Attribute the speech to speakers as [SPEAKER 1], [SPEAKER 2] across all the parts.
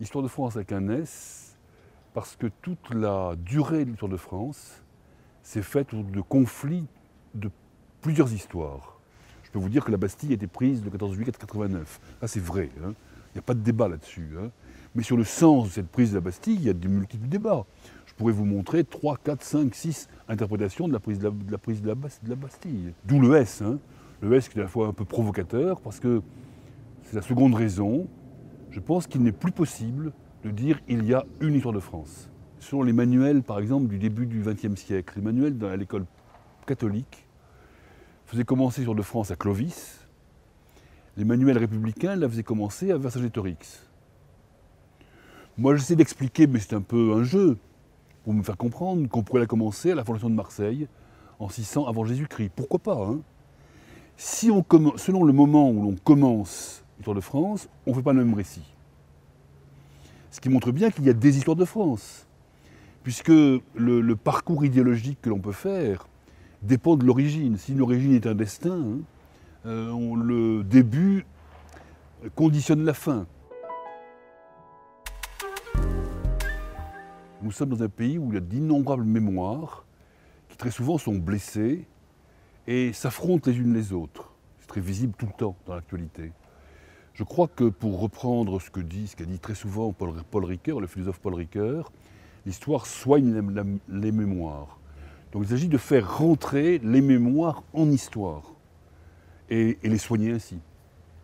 [SPEAKER 1] Histoire de France avec un S, parce que toute la durée de l'histoire de France s'est faite autour de conflits de plusieurs histoires. Je peux vous dire que la Bastille a été prise le 14 juillet 89. Ça c'est vrai, hein. Il n'y a pas de débat là-dessus. Hein. Mais sur le sens de cette prise de la Bastille, il y a de multiples débats. Je pourrais vous montrer 3, 4, 5, 6 interprétations de la prise de la Bastille. D'où le S. Hein. Le S qui est à la fois un peu provocateur, parce que c'est la seconde raison. Je pense qu'il n'est plus possible de dire il y a une histoire de France. Selon les manuels, par exemple, du début du XXe siècle, les manuels à l'école catholique faisaient commencer l'histoire de France à Clovis. Les manuels républicains la faisaient commencer à Vercingétorix. Moi, j'essaie d'expliquer, mais c'est un peu un jeu, pour me faire comprendre qu'on pourrait la commencer à la fondation de Marseille, en 600 avant Jésus-Christ. Pourquoi pas, hein? Si on commence, selon le moment où l'on commence l'histoire de France, on ne fait pas le même récit. Ce qui montre bien qu'il y a des histoires de France, puisque le parcours idéologique que l'on peut faire dépend de l'origine. Si l'origine est un destin, hein, le début conditionne la fin. Nous sommes dans un pays où il y a d'innombrables mémoires qui très souvent sont blessées et s'affrontent les unes les autres. C'est très visible tout le temps dans l'actualité. Je crois que pour reprendre ce qu'a dit très souvent Paul Ricoeur, le philosophe Paul Ricoeur, l'histoire soigne les mémoires. Donc il s'agit de faire rentrer les mémoires en histoire et les soigner ainsi.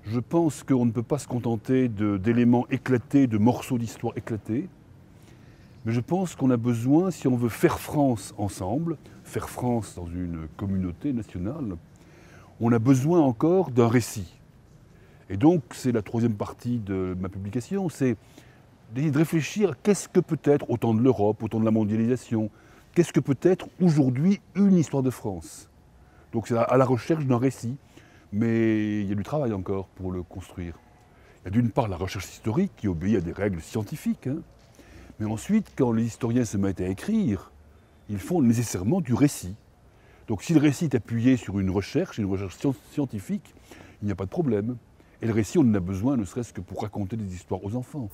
[SPEAKER 1] Je pense qu'on ne peut pas se contenter d'éléments éclatés, de morceaux d'histoire éclatés, mais je pense qu'on a besoin, si on veut faire France ensemble, faire France dans une communauté nationale, on a besoin encore d'un récit. Et donc, c'est la troisième partie de ma publication, c'est d'essayer de réfléchir à qu'est-ce que peut être, au temps de l'Europe, au temps de la mondialisation, qu'est-ce que peut être aujourd'hui une histoire de France. Donc c'est à la recherche d'un récit, mais il y a du travail encore pour le construire. Il y a d'une part la recherche historique qui obéit à des règles scientifiques, hein, mais ensuite, quand les historiens se mettent à écrire, ils font nécessairement du récit. Donc si le récit est appuyé sur une recherche scientifique, il n'y a pas de problème. Et le récit, on en a besoin, ne serait-ce que pour raconter des histoires aux enfants.